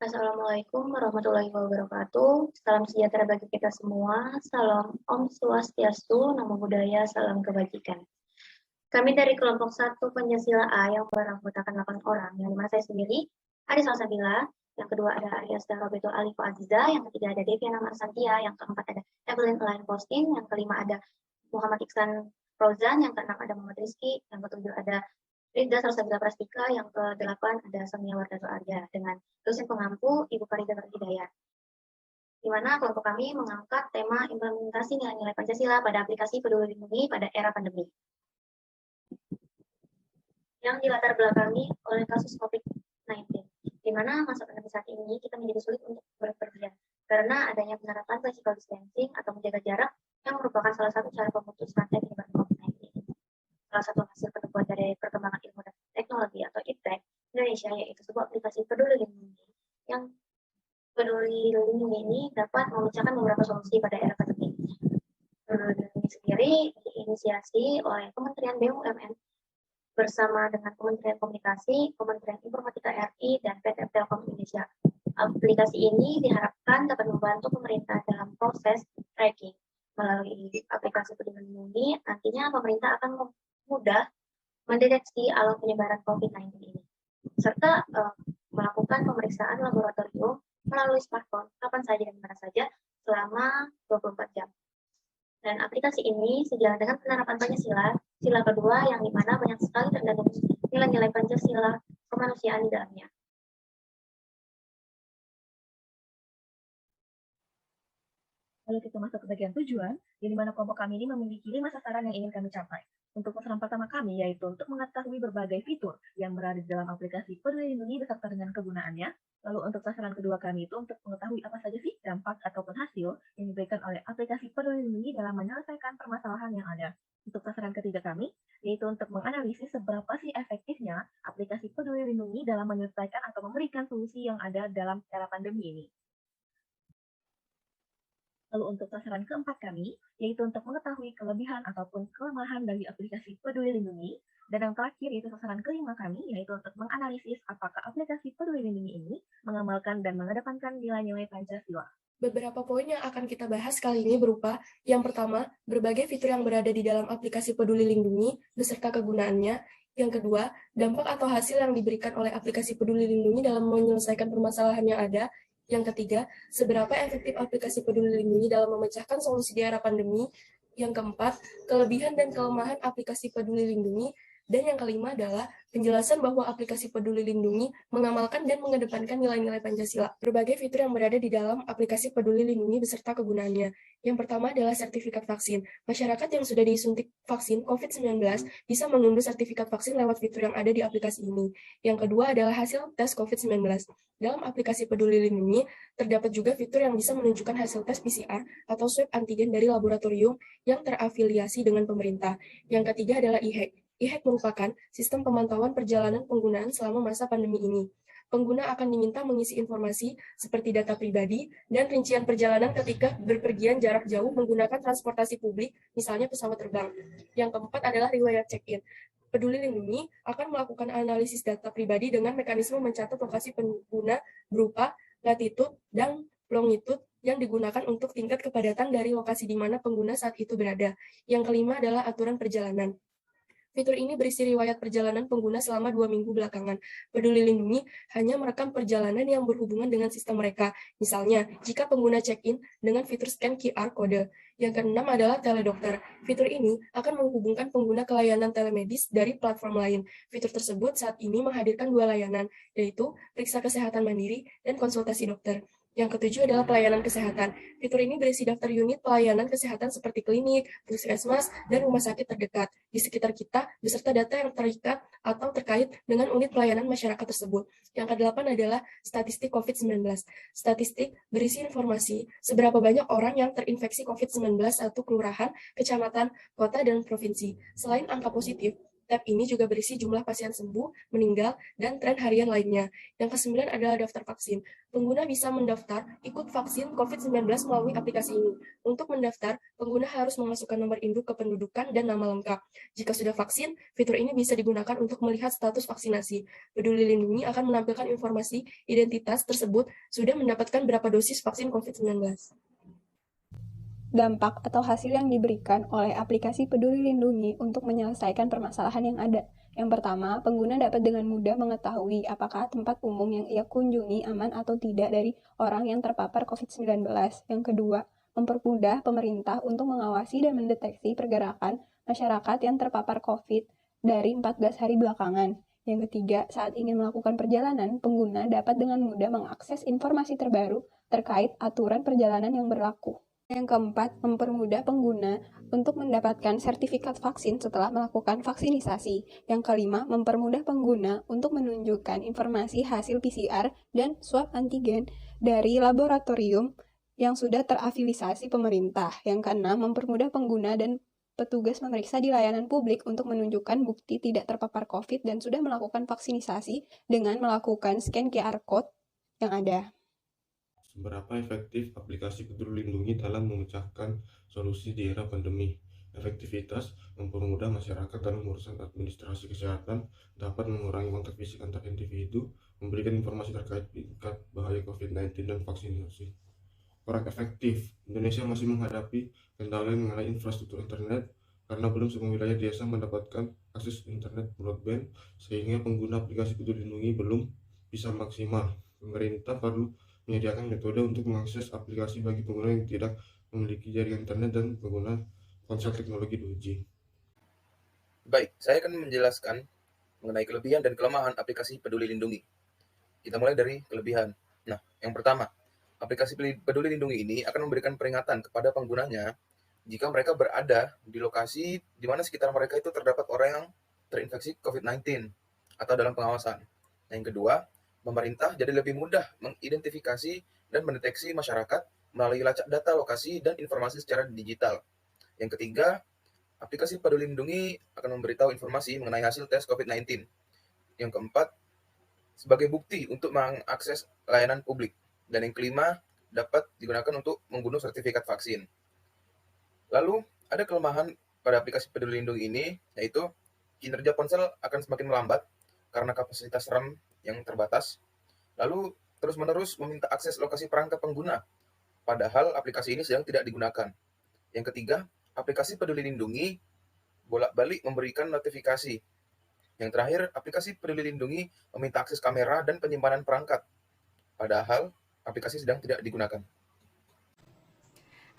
Assalamualaikum warahmatullahi wabarakatuh. Salam sejahtera bagi kita semua. Salam Om Swastiastu, Namo Buddhaya, salam kebajikan. Kami dari kelompok 1 Pancasila A yang beranggotakan 8 orang, yang dimana saya sendiri, Adi Salsabila, yang kedua ada Arya Roberto Alif Aziza, yang ketiga ada Deviana Marsantia, yang keempat ada Evelyn Elaine Postin, yang kelima ada Muhammad Iksan Rozan, yang keenam ada Muhammad Rizky, yang ketujuh ada Rida Salsabila Prastika, yang ke-8 ada Sonia Wardado Arya, dengan dosen pengampu Ibu Farida Hidayat. Di mana kelompok kami mengangkat tema implementasi nilai-nilai Pancasila pada aplikasi Peduli Lindungi pada era pandemi, yang dilatar belakangi oleh kasus COVID-19, di mana masa pandemi saat ini kita menjadi sulit untuk berpergian karena adanya penerapan physical distancing atau menjaga jarak yang merupakan salah satu cara pemutus rantai penyebaran COVID-19. Salah satu hasil penemuan dari perkembangan ilmu dan teknologi atau IPTEK Indonesia yaitu sebuah aplikasi Peduli Lindungi, yang Peduli Lindungi ini dapat memecahkan beberapa solusi pada era pandemi. Peduli Lindungi sendiri diinisiasi oleh Kementerian BUMN bersama dengan Kementerian Komunikasi, Kementerian Informatika RI, dan PT Telkom Indonesia. Aplikasi ini diharapkan dapat membantu pemerintah dalam proses tracking. Melalui aplikasi Peduli Lindungi, nantinya pemerintah akan mudah mendeteksi alat penyebaran COVID-19 ini, serta melakukan pemeriksaan laboratorium melalui smartphone kapan saja dan mana saja selama 24 jam. Dan aplikasi ini sejalan dengan penerapan Pancasila, sila kedua yang dimana banyak sekali terkandung nilai-nilai Pancasila kemanusiaan di dalamnya. Lalu kita masuk ke bagian tujuan, di mana kelompok kami ini memiliki 5 sasaran yang ingin kami capai. Untuk sasaran pertama kami yaitu untuk mengetahui berbagai fitur yang berada di dalam aplikasi Peduli Lindungi beserta dengan kegunaannya. Lalu untuk sasaran kedua kami itu untuk mengetahui apa saja sih dampak ataupun hasil yang diberikan oleh aplikasi Peduli Lindungi dalam menyelesaikan permasalahan yang ada. Untuk sasaran ketiga kami yaitu untuk menganalisis seberapa sih efektifnya aplikasi Peduli Lindungi dalam menyelesaikan atau memberikan solusi yang ada dalam era pandemi ini. Lalu untuk sasaran keempat kami, yaitu untuk mengetahui kelebihan ataupun kelemahan dari aplikasi Peduli Lindungi. Dan yang terakhir yaitu sasaran kelima kami, yaitu untuk menganalisis apakah aplikasi Peduli Lindungi ini mengamalkan dan mengedepankan nilai-nilai Pancasila. Beberapa poin yang akan kita bahas kali ini berupa, yang pertama, berbagai fitur yang berada di dalam aplikasi Peduli Lindungi beserta kegunaannya. Yang kedua, dampak atau hasil yang diberikan oleh aplikasi Peduli Lindungi dalam menyelesaikan permasalahan yang ada. Yang ketiga, seberapa efektif aplikasi Peduli Lindungi dalam memecahkan solusi di era pandemi. Yang keempat, kelebihan dan kelemahan aplikasi Peduli Lindungi. Dan yang kelima adalah penjelasan bahwa aplikasi Peduli Lindungi mengamalkan dan mengedepankan nilai-nilai Pancasila. Berbagai fitur yang berada di dalam aplikasi Peduli Lindungi beserta kegunaannya. Yang pertama adalah sertifikat vaksin. Masyarakat yang sudah disuntik vaksin COVID-19 bisa mengunduh sertifikat vaksin lewat fitur yang ada di aplikasi ini. Yang kedua adalah hasil tes COVID-19. Dalam aplikasi Peduli Lindungi, terdapat juga fitur yang bisa menunjukkan hasil tes PCR atau swab antigen dari laboratorium yang terafiliasi dengan pemerintah. Yang ketiga adalah e-hack. E-hack merupakan sistem pemantauan perjalanan penggunaan selama masa pandemi ini. Pengguna akan diminta mengisi informasi seperti data pribadi dan rincian perjalanan ketika berpergian jarak jauh menggunakan transportasi publik, misalnya pesawat terbang. Yang keempat adalah riwayat check-in. Peduli Lindungi akan melakukan analisis data pribadi dengan mekanisme mencatat lokasi pengguna berupa latitude dan longitude yang digunakan untuk tingkat kepadatan dari lokasi di mana pengguna saat itu berada. Yang kelima adalah aturan perjalanan. Fitur ini berisi riwayat perjalanan pengguna selama 2 minggu belakangan. Peduli Lindungi hanya merekam perjalanan yang berhubungan dengan sistem mereka. Misalnya, jika pengguna check-in dengan fitur scan QR code. Yang keenam adalah teledokter. Fitur ini akan menghubungkan pengguna ke layanan telemedis dari platform lain. Fitur tersebut saat ini menghadirkan 2 layanan, yaitu periksa kesehatan mandiri dan konsultasi dokter. Yang ketujuh adalah pelayanan kesehatan. Fitur ini berisi daftar unit pelayanan kesehatan seperti klinik, puskesmas, dan rumah sakit terdekat di sekitar kita, beserta data yang terikat atau terkait dengan unit pelayanan masyarakat tersebut. Yang kedelapan adalah statistik COVID-19. Statistik berisi informasi seberapa banyak orang yang terinfeksi COVID-19 satu kelurahan, kecamatan, kota, dan provinsi. Selain angka positif, Tab ini juga berisi jumlah pasien sembuh, meninggal, dan tren harian lainnya. Yang ke-9 adalah daftar vaksin. Pengguna bisa mendaftar ikut vaksin COVID-19 melalui aplikasi ini. Untuk mendaftar, pengguna harus memasukkan nomor induk kependudukan dan nama lengkap. Jika sudah vaksin, fitur ini bisa digunakan untuk melihat status vaksinasi. Peduli Lindungi akan menampilkan informasi identitas tersebut sudah mendapatkan berapa dosis vaksin COVID-19. Dampak atau hasil yang diberikan oleh aplikasi Peduli Lindungi untuk menyelesaikan permasalahan yang ada. Yang pertama, pengguna dapat dengan mudah mengetahui apakah tempat umum yang ia kunjungi aman atau tidak dari orang yang terpapar COVID-19. Yang kedua, mempermudah pemerintah untuk mengawasi dan mendeteksi pergerakan masyarakat yang terpapar COVID dari 14 hari belakangan. Yang ketiga, saat ingin melakukan perjalanan, pengguna dapat dengan mudah mengakses informasi terbaru terkait aturan perjalanan yang berlaku. Yang keempat, mempermudah pengguna untuk mendapatkan sertifikat vaksin setelah melakukan vaksinisasi. Yang kelima, mempermudah pengguna untuk menunjukkan informasi hasil PCR dan swab antigen dari laboratorium yang sudah terafiliasi pemerintah. Yang keenam, mempermudah pengguna dan petugas memeriksa di layanan publik untuk menunjukkan bukti tidak terpapar COVID dan sudah melakukan vaksinisasi dengan melakukan scan QR Code yang ada. Seberapa efektif aplikasi Peduli Lindungi dalam memecahkan solusi di era pandemi? Efektivitas mempermudah masyarakat dalam urusan administrasi kesehatan, dapat mengurangi kontak fisik antar individu, memberikan informasi terkait tingkat bahaya COVID-19 dan vaksinasi. Kurang efektif, Indonesia masih menghadapi kendala mengenai infrastruktur internet karena belum semua wilayah desa mendapatkan akses internet broadband, sehingga pengguna aplikasi Peduli Lindungi belum bisa maksimal. Pemerintah perlu menyediakan metode untuk mengakses aplikasi bagi pengguna yang tidak memiliki jaringan internet dan pengguna ponsel teknologi 2G. Baik, saya akan menjelaskan mengenai kelebihan dan kelemahan aplikasi Peduli Lindungi. Kita mulai dari kelebihan. Nah, yang pertama, aplikasi Peduli Lindungi ini akan memberikan peringatan kepada penggunanya jika mereka berada di lokasi di mana sekitar mereka itu terdapat orang yang terinfeksi COVID-19 atau dalam pengawasan. Yang kedua, pemerintah jadi lebih mudah mengidentifikasi dan mendeteksi masyarakat melalui lacak data lokasi dan informasi secara digital. Yang ketiga, aplikasi Peduli Lindungi akan memberitahu informasi mengenai hasil tes COVID-19. Yang keempat, sebagai bukti untuk mengakses layanan publik. Dan yang kelima, dapat digunakan untuk membunuh sertifikat vaksin. Lalu, ada kelemahan pada aplikasi Peduli Lindungi ini, yaitu kinerja ponsel akan semakin melambat karena kapasitas RAM yang terbatas, lalu terus-menerus meminta akses lokasi perangkat pengguna, padahal aplikasi ini sedang tidak digunakan. Yang ketiga, aplikasi Peduli Lindungi bolak-balik memberikan notifikasi. Yang terakhir, aplikasi Peduli Lindungi meminta akses kamera dan penyimpanan perangkat, padahal aplikasi sedang tidak digunakan.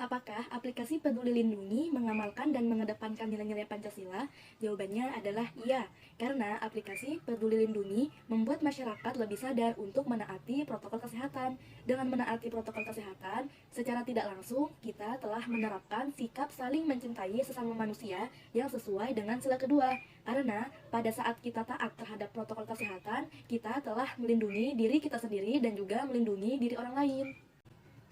Apakah aplikasi Peduli Lindungi mengamalkan dan mengedepankan nilai-nilai Pancasila? Jawabannya adalah iya, karena aplikasi Peduli Lindungi membuat masyarakat lebih sadar untuk menaati protokol kesehatan. Dengan menaati protokol kesehatan, secara tidak langsung kita telah menerapkan sikap saling mencintai sesama manusia yang sesuai dengan sila kedua. Karena pada saat kita taat terhadap protokol kesehatan, kita telah melindungi diri kita sendiri dan juga melindungi diri orang lain.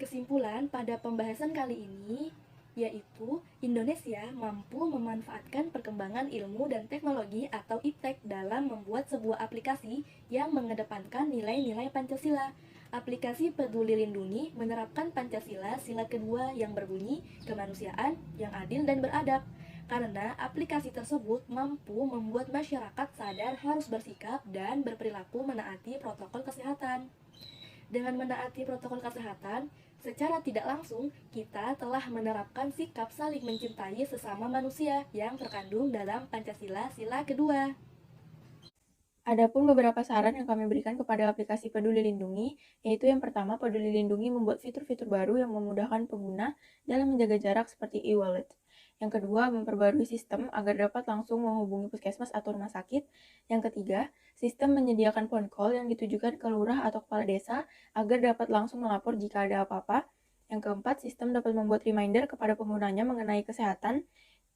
Kesimpulan pada pembahasan kali ini yaitu Indonesia mampu memanfaatkan perkembangan ilmu dan teknologi atau iptek dalam membuat sebuah aplikasi yang mengedepankan nilai-nilai Pancasila. Aplikasi Peduli Lindungi menerapkan Pancasila sila kedua yang berbunyi kemanusiaan yang adil dan beradab. Karena aplikasi tersebut mampu membuat masyarakat sadar harus bersikap dan berperilaku menaati protokol kesehatan. Dengan menaati protokol kesehatan, secara tidak langsung, kita telah menerapkan sikap saling mencintai sesama manusia yang terkandung dalam Pancasila sila kedua. Adapun beberapa saran yang kami berikan kepada aplikasi Peduli Lindungi, yaitu yang pertama, Peduli Lindungi membuat fitur-fitur baru yang memudahkan pengguna dalam menjaga jarak seperti e-wallet. Yang kedua, memperbarui sistem agar dapat langsung menghubungi puskesmas atau rumah sakit. Yang ketiga, sistem menyediakan phone call yang ditujukan ke lurah atau kepala desa agar dapat langsung melapor jika ada apa-apa. Yang keempat, sistem dapat membuat reminder kepada penggunanya mengenai kesehatan.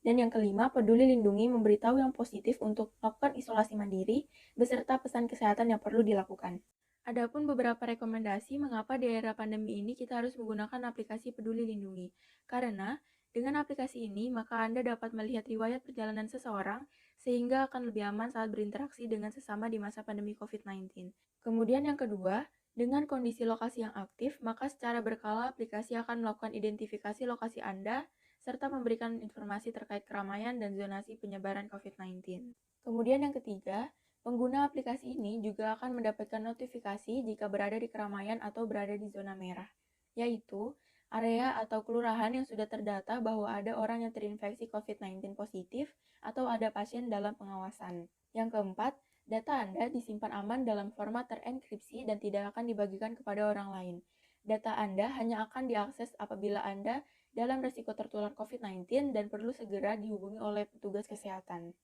Dan yang kelima, Peduli Lindungi memberitahu yang positif untuk melakukan isolasi mandiri beserta pesan kesehatan yang perlu dilakukan. Adapun beberapa rekomendasi mengapa di era pandemi ini kita harus menggunakan aplikasi Peduli Lindungi. Karena dengan aplikasi ini, maka Anda dapat melihat riwayat perjalanan seseorang sehingga akan lebih aman saat berinteraksi dengan sesama di masa pandemi COVID-19. Kemudian yang kedua, dengan kondisi lokasi yang aktif, maka secara berkala aplikasi akan melakukan identifikasi lokasi Anda, serta memberikan informasi terkait keramaian dan zonasi penyebaran COVID-19. Kemudian yang ketiga, pengguna aplikasi ini juga akan mendapatkan notifikasi jika berada di keramaian atau berada di zona merah, yaitu area atau kelurahan yang sudah terdata bahwa ada orang yang terinfeksi COVID-19 positif atau ada pasien dalam pengawasan. Yang keempat, data Anda disimpan aman dalam format terenkripsi dan tidak akan dibagikan kepada orang lain. Data Anda hanya akan diakses apabila Anda dalam risiko tertular COVID-19 dan perlu segera dihubungi oleh petugas kesehatan.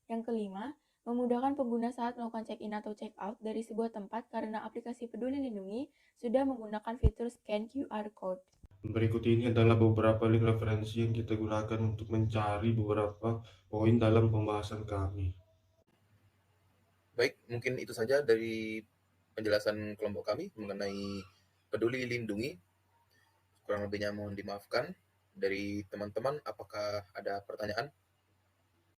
Yang kelima, memudahkan pengguna saat melakukan check-in atau check-out dari sebuah tempat karena aplikasi Peduli Lindungi sudah menggunakan fitur scan QR Code. Berikut ini adalah beberapa link referensi yang kita gunakan untuk mencari beberapa poin dalam pembahasan kami. Baik, mungkin itu saja dari penjelasan kelompok kami mengenai Peduli Lindungi. Kurang lebihnya mohon dimaafkan. Dari teman-teman, apakah ada pertanyaan?